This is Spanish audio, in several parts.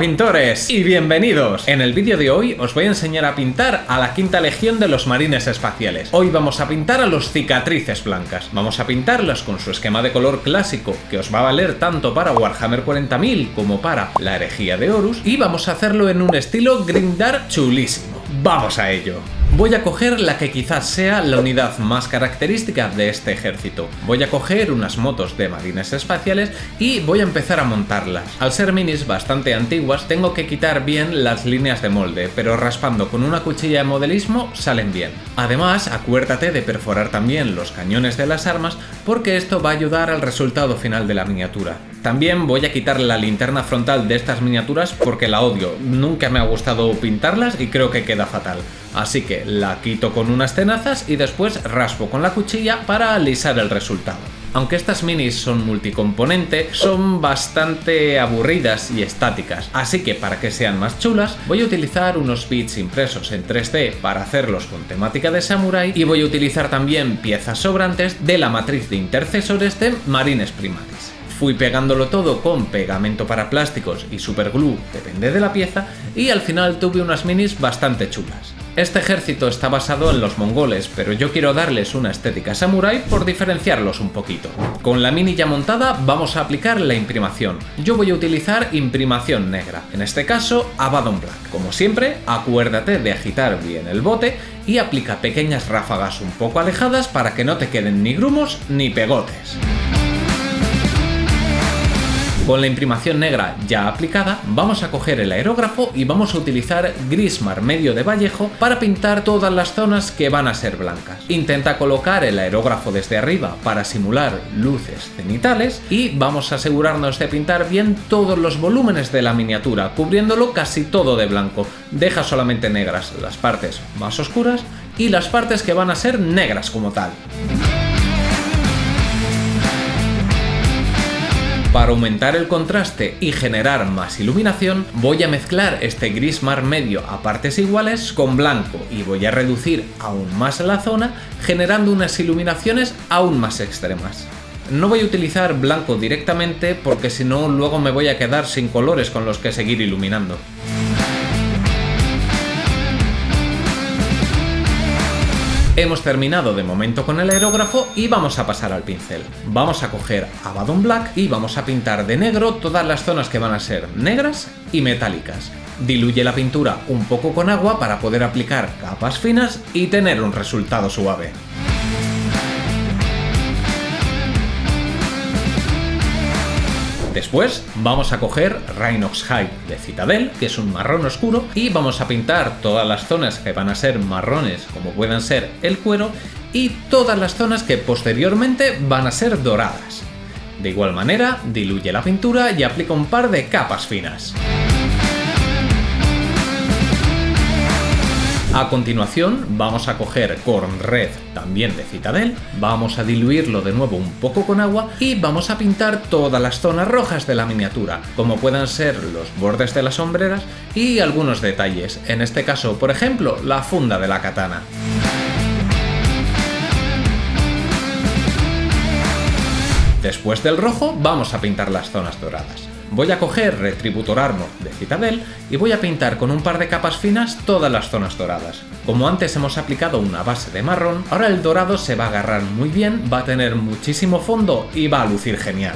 Hola pintores y bienvenidos. En el vídeo de hoy os voy a enseñar a pintar a la quinta legión de los marines espaciales. Hoy vamos a pintar a los cicatrices blancas. Vamos a pintarlas con su esquema de color clásico que os va a valer tanto para Warhammer 40.000 como para la herejía de Horus, y vamos a hacerlo en un estilo Grimdark chulísimo. ¡Vamos a ello! Voy a coger la que quizás sea la unidad más característica de este ejército. Voy a coger unas motos de marines espaciales y voy a empezar a montarlas. Al ser minis bastante antiguas, tengo que quitar bien las líneas de molde, pero raspando con una cuchilla de modelismo salen bien. Además, acuérdate de perforar también los cañones de las armas, porque esto va a ayudar al resultado final de la miniatura. También voy a quitar la linterna frontal de estas miniaturas porque la odio. Nunca me ha gustado pintarlas y creo que queda fatal. Así que la quito con unas tenazas y después raspo con la cuchilla para alisar el resultado. Aunque estas minis son multicomponente, son bastante aburridas y estáticas, así que para que sean más chulas voy a utilizar unos bits impresos en 3D para hacerlos con temática de samurai, y voy a utilizar también piezas sobrantes de la matriz de intercesores de Marines Primaris. Fui pegándolo todo con pegamento para plásticos y superglue, depende de la pieza, y al final tuve unas minis bastante chulas. Este ejército está basado en los mongoles, pero yo quiero darles una estética samurai por diferenciarlos un poquito. Con la mini ya montada vamos a aplicar la imprimación. Yo voy a utilizar imprimación negra, en este caso Abaddon Black. Como siempre, acuérdate de agitar bien el bote y aplica pequeñas ráfagas un poco alejadas para que no te queden ni grumos ni pegotes. Con la imprimación negra ya aplicada, vamos a coger el aerógrafo y vamos a utilizar gris marmedio de Vallejo para pintar todas las zonas que van a ser blancas. Intenta colocar el aerógrafo desde arriba para simular luces cenitales y vamos a asegurarnos de pintar bien todos los volúmenes de la miniatura, cubriéndolo casi todo de blanco. Deja solamente negras las partes más oscuras y las partes que van a ser negras como tal. Para aumentar el contraste y generar más iluminación, voy a mezclar este gris mar medio a partes iguales con blanco y voy a reducir aún más la zona, generando unas iluminaciones aún más extremas. No voy a utilizar blanco directamente porque si no luego me voy a quedar sin colores con los que seguir iluminando. Hemos terminado de momento con el aerógrafo y vamos a pasar al pincel. Vamos a coger Abaddon Black y vamos a pintar de negro todas las zonas que van a ser negras y metálicas. Diluye la pintura un poco con agua para poder aplicar capas finas y tener un resultado suave. Después vamos a coger Rhinox Hide de Citadel, que es un marrón oscuro, y vamos a pintar todas las zonas que van a ser marrones, como puedan ser el cuero, y todas las zonas que posteriormente van a ser doradas. De igual manera, diluye la pintura y aplica un par de capas finas. A continuación vamos a coger Corn Red, también de Citadel, vamos a diluirlo de nuevo un poco con agua y vamos a pintar todas las zonas rojas de la miniatura, como puedan ser los bordes de las sombreras y algunos detalles, en este caso, por ejemplo, la funda de la katana. Después del rojo vamos a pintar las zonas doradas. Voy a coger Retributor Armor de Citadel y voy a pintar con un par de capas finas todas las zonas doradas. Como antes hemos aplicado una base de marrón, ahora el dorado se va a agarrar muy bien, va a tener muchísimo fondo y va a lucir genial.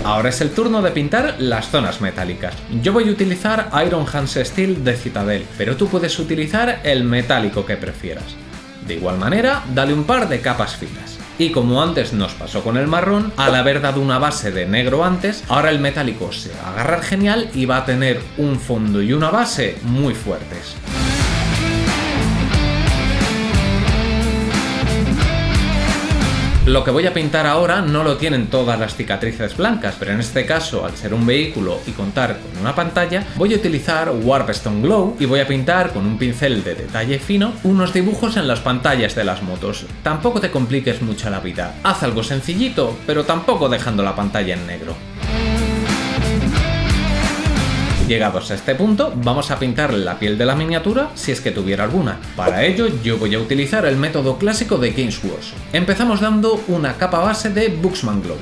Ahora es el turno de pintar las zonas metálicas. Yo voy a utilizar Iron Hands Steel de Citadel, pero tú puedes utilizar el metálico que prefieras. De igual manera, dale un par de capas finas. Y como antes nos pasó con el marrón, al haber dado una base de negro antes, ahora el metálico se va a agarrar genial y va a tener un fondo y una base muy fuertes. Lo que voy a pintar ahora no lo tienen todas las cicatrices blancas, pero en este caso, al ser un vehículo y contar con una pantalla, voy a utilizar Warpstone Glow y voy a pintar con un pincel de detalle fino unos dibujos en las pantallas de las motos. Tampoco te compliques mucho la vida, haz algo sencillito, pero tampoco dejando la pantalla en negro. Llegados a este punto, vamos a pintar la piel de la miniatura si es que tuviera alguna. Para ello, yo voy a utilizar el método clásico de Games Workshop. Empezamos dando una capa base de Buxman Glow.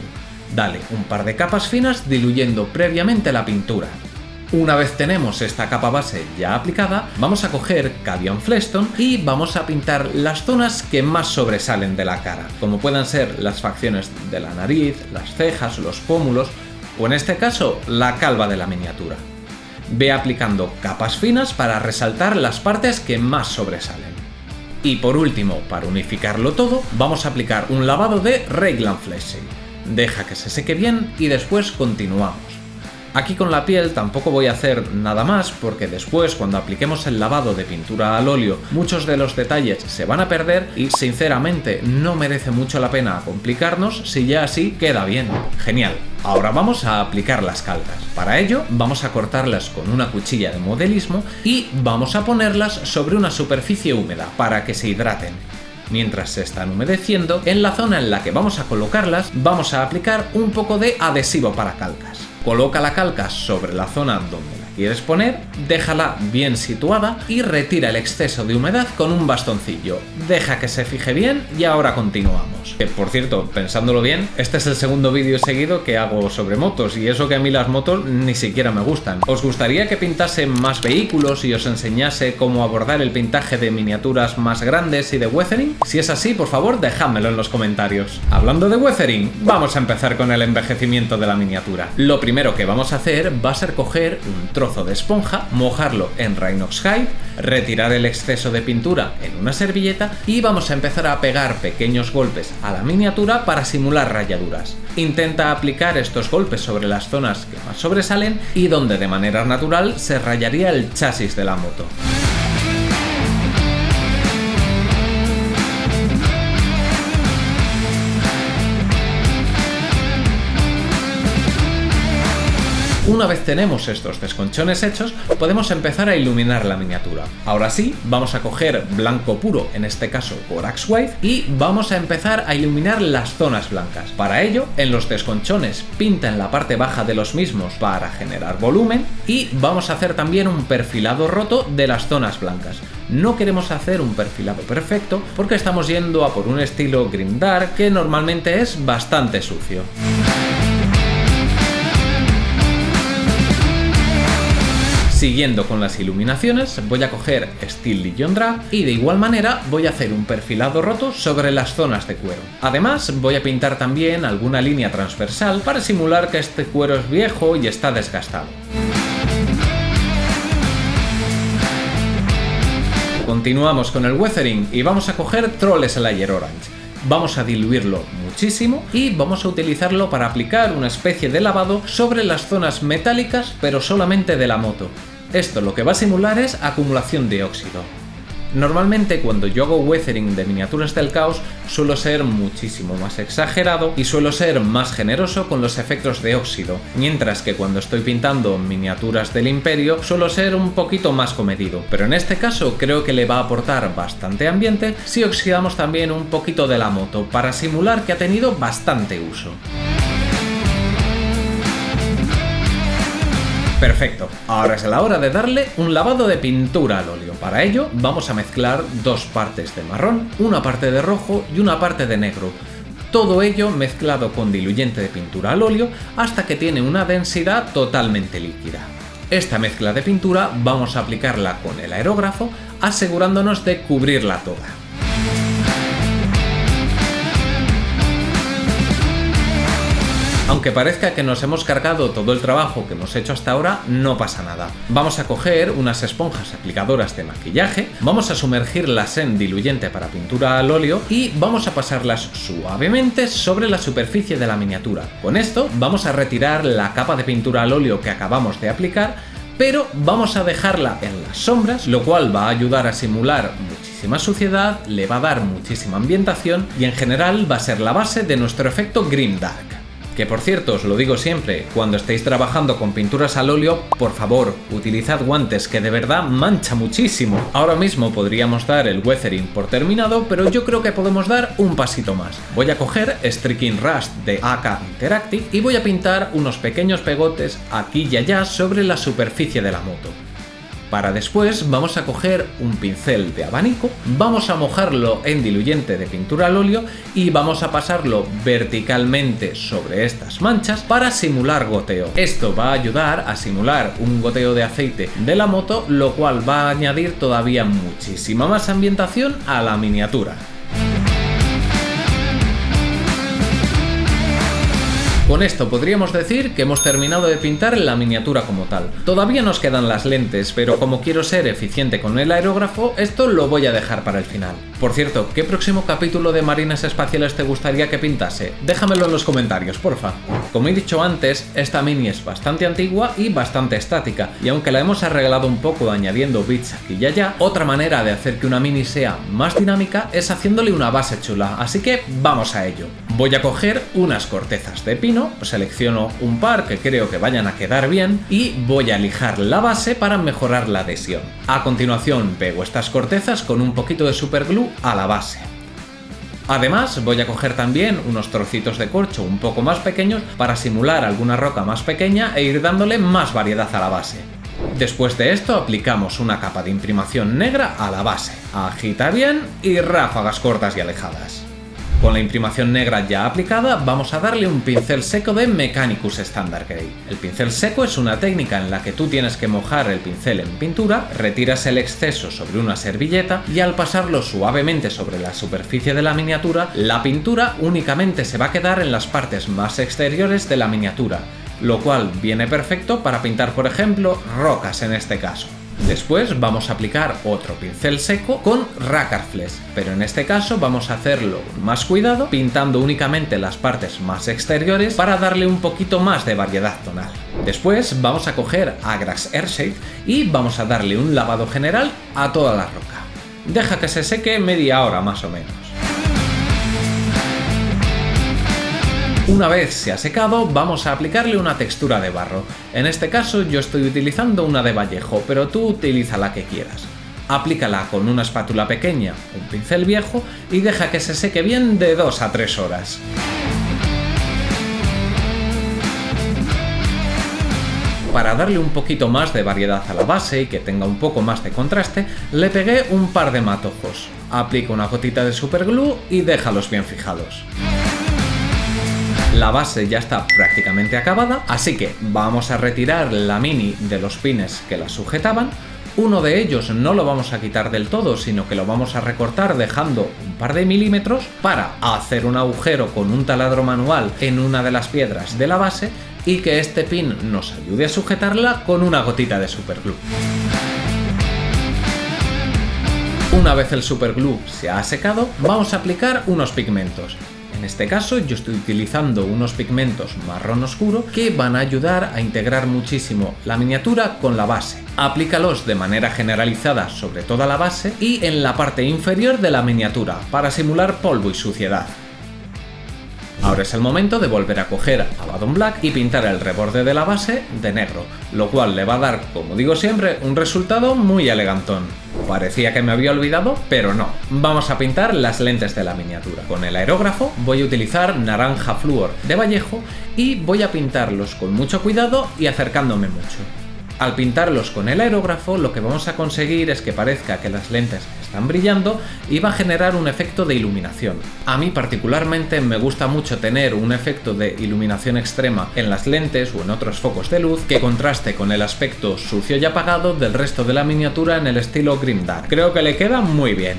Dale un par de capas finas diluyendo previamente la pintura. Una vez tenemos esta capa base ya aplicada, vamos a coger Cayenne Flestone y vamos a pintar las zonas que más sobresalen de la cara, como puedan ser las facciones de la nariz, las cejas, los pómulos o en este caso la calva de la miniatura. Ve aplicando capas finas para resaltar las partes que más sobresalen. Y por último, para unificarlo todo, vamos a aplicar un lavado de Raglan Fleshing. Deja que se seque bien y después continuamos. Aquí con la piel tampoco voy a hacer nada más porque después cuando apliquemos el lavado de pintura al óleo muchos de los detalles se van a perder y sinceramente no merece mucho la pena complicarnos si ya así queda bien. Genial. Ahora vamos a aplicar las calcas. Para ello vamos a cortarlas con una cuchilla de modelismo y vamos a ponerlas sobre una superficie húmeda para que se hidraten. Mientras se están humedeciendo, en la zona en la que vamos a colocarlas vamos a aplicar un poco de adhesivo para calcas. Coloca la calca sobre la zona donde la quieres poner, déjala bien situada y retira el exceso de humedad con un bastoncillo. Deja que se fije bien y ahora continuamos. Por cierto, pensándolo bien, este es el segundo vídeo seguido que hago sobre motos y eso que a mí las motos ni siquiera me gustan. ¿Os gustaría que pintase más vehículos y os enseñase cómo abordar el pintaje de miniaturas más grandes y de weathering? Si es así, por favor, dejádmelo en los comentarios. Hablando de weathering, vamos a empezar con el envejecimiento de la miniatura. Lo primero que vamos a hacer va a ser coger un trozo de esponja, mojarlo en Rhinox Hide, retirar el exceso de pintura en una servilleta y vamos a empezar a pegar pequeños golpes a la miniatura para simular rayaduras. Intenta aplicar estos golpes sobre las zonas que más sobresalen y donde de manera natural se rayaría el chasis de la moto. Una vez tenemos estos desconchones hechos, podemos empezar a iluminar la miniatura. Ahora sí, vamos a coger blanco puro, en este caso Borax White, y vamos a empezar a iluminar las zonas blancas. Para ello, en los desconchones pinta en la parte baja de los mismos para generar volumen y vamos a hacer también un perfilado roto de las zonas blancas. No queremos hacer un perfilado perfecto porque estamos yendo a por un estilo grimdark que normalmente es bastante sucio. Siguiendo con las iluminaciones, voy a coger Steel Legion Drag y de igual manera voy a hacer un perfilado roto sobre las zonas de cuero. Además, voy a pintar también alguna línea transversal para simular que este cuero es viejo y está desgastado. Continuamos con el weathering y vamos a coger Troll Slayer Orange. Vamos a diluirlo muchísimo y vamos a utilizarlo para aplicar una especie de lavado sobre las zonas metálicas pero solamente de la moto. Esto lo que va a simular es acumulación de óxido. Normalmente cuando yo hago weathering de miniaturas del caos suelo ser muchísimo más exagerado y suelo ser más generoso con los efectos de óxido, mientras que cuando estoy pintando miniaturas del Imperio suelo ser un poquito más comedido, pero en este caso creo que le va a aportar bastante ambiente si oxidamos también un poquito de la moto para simular que ha tenido bastante uso. Perfecto, ahora es la hora de darle un lavado de pintura al óleo. Para ello vamos a mezclar dos partes de marrón, una parte de rojo y una parte de negro. Todo ello mezclado con diluyente de pintura al óleo hasta que tiene una densidad totalmente líquida. Esta mezcla de pintura vamos a aplicarla con el aerógrafo asegurándonos de cubrirla toda. Aunque parezca que nos hemos cargado todo el trabajo que hemos hecho hasta ahora, no pasa nada. Vamos a coger unas esponjas aplicadoras de maquillaje, vamos a sumergirlas en diluyente para pintura al óleo y vamos a pasarlas suavemente sobre la superficie de la miniatura. Con esto vamos a retirar la capa de pintura al óleo que acabamos de aplicar, pero vamos a dejarla en las sombras, lo cual va a ayudar a simular muchísima suciedad, le va a dar muchísima ambientación y en general va a ser la base de nuestro efecto grimdark. Que por cierto, os lo digo siempre, cuando estéis trabajando con pinturas al óleo, por favor, utilizad guantes que de verdad mancha muchísimo. Ahora mismo podríamos dar el weathering por terminado, pero yo creo que podemos dar un pasito más. Voy a coger Streaking Rust de AK Interactive y voy a pintar unos pequeños pegotes aquí y allá sobre la superficie de la moto. Para después vamos a coger un pincel de abanico, vamos a mojarlo en diluyente de pintura al óleo y vamos a pasarlo verticalmente sobre estas manchas para simular goteo. Esto va a ayudar a simular un goteo de aceite de la moto, lo cual va a añadir todavía muchísima más ambientación a la miniatura. Con esto podríamos decir que hemos terminado de pintar la miniatura como tal. Todavía nos quedan las lentes, pero como quiero ser eficiente con el aerógrafo, esto lo voy a dejar para el final. Por cierto, ¿qué próximo capítulo de Marines Espaciales te gustaría que pintase? Déjamelo en los comentarios, porfa. Como he dicho antes, esta mini es bastante antigua y bastante estática, y aunque la hemos arreglado un poco añadiendo bits aquí y allá, otra manera de hacer que una mini sea más dinámica es haciéndole una base chula, así que vamos a ello. Voy a coger unas cortezas de pino, selecciono un par que creo que vayan a quedar bien y voy a lijar la base para mejorar la adhesión. A continuación pego estas cortezas con un poquito de superglue a la base. Además voy a coger también unos trocitos de corcho un poco más pequeños para simular alguna roca más pequeña e ir dándole más variedad a la base. Después de esto aplicamos una capa de imprimación negra a la base. Agita bien y ráfagas cortas y alejadas. Con la imprimación negra ya aplicada, vamos a darle un pincel seco de Mechanicus Standard Grey. El pincel seco es una técnica en la que tú tienes que mojar el pincel en pintura, retiras el exceso sobre una servilleta y al pasarlo suavemente sobre la superficie de la miniatura, la pintura únicamente se va a quedar en las partes más exteriores de la miniatura, lo cual viene perfecto para pintar, por ejemplo, rocas en este caso. Después vamos a aplicar otro pincel seco con Rakarflex, pero en este caso vamos a hacerlo con más cuidado, pintando únicamente las partes más exteriores para darle un poquito más de variedad tonal. Después vamos a coger Agrax Earthshade y vamos a darle un lavado general a toda la roca. Deja que se seque media hora más o menos. Una vez se ha secado, vamos a aplicarle una textura de barro. En este caso yo estoy utilizando una de Vallejo, pero tú utiliza la que quieras. Aplícala con una espátula pequeña, un pincel viejo y deja que se seque bien de 2 a 3 horas. Para darle un poquito más de variedad a la base y que tenga un poco más de contraste, le pegué un par de matojos. Aplico una gotita de superglue y déjalos bien fijados. La base ya está prácticamente acabada, así que vamos a retirar la mini de los pines que la sujetaban. Uno de ellos no lo vamos a quitar del todo, sino que lo vamos a recortar dejando un par de milímetros para hacer un agujero con un taladro manual en una de las piedras de la base y que este pin nos ayude a sujetarla con una gotita de superglue. Una vez el superglue se ha secado, vamos a aplicar unos pigmentos. En este caso yo estoy utilizando unos pigmentos marrón oscuro que van a ayudar a integrar muchísimo la miniatura con la base. Aplícalos de manera generalizada sobre toda la base y en la parte inferior de la miniatura para simular polvo y suciedad. Ahora es el momento de volver a coger Abaddon Black y pintar el reborde de la base de negro, lo cual le va a dar, como digo siempre, un resultado muy elegantón. Parecía que me había olvidado, pero no. Vamos a pintar las lentes de la miniatura. Con el aerógrafo voy a utilizar naranja flúor de Vallejo y voy a pintarlos con mucho cuidado y acercándome mucho. Al pintarlos con el aerógrafo, lo que vamos a conseguir es que parezca que las lentes están brillando y va a generar un efecto de iluminación. A mí particularmente me gusta mucho tener un efecto de iluminación extrema en las lentes o en otros focos de luz que contraste con el aspecto sucio y apagado del resto de la miniatura en el estilo grimdark. Creo que le queda muy bien.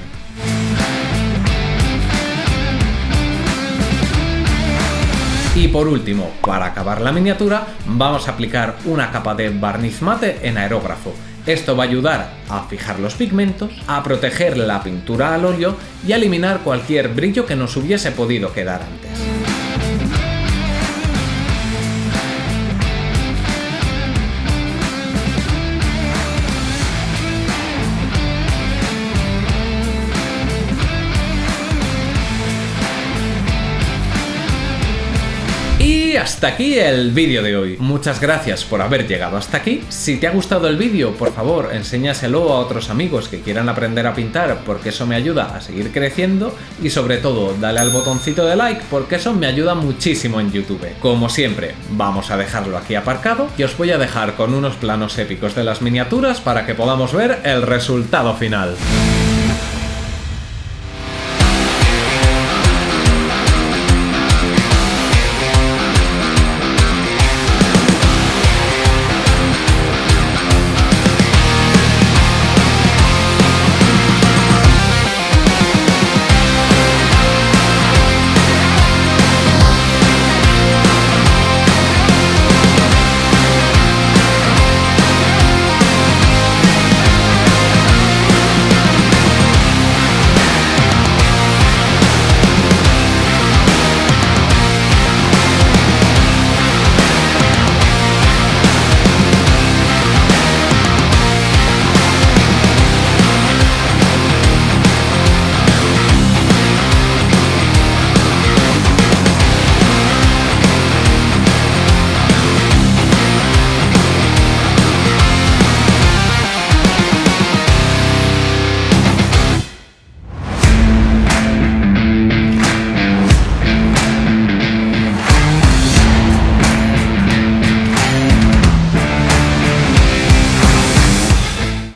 Y por último, para acabar la miniatura, vamos a aplicar una capa de barniz mate en aerógrafo. Esto va a ayudar a fijar los pigmentos, a proteger la pintura al óleo y a eliminar cualquier brillo que nos hubiese podido quedar antes. hasta aquí el vídeo de hoy. Muchas gracias por haber llegado hasta aquí. Si te ha gustado el vídeo, por favor, enséñaselo a otros amigos que quieran aprender a pintar, porque eso me ayuda a seguir creciendo, y sobre todo, dale al botoncito de like, porque eso me ayuda muchísimo en YouTube. Como siempre, vamos a dejarlo aquí aparcado y os voy a dejar con unos planos épicos de las miniaturas para que podamos ver el resultado final.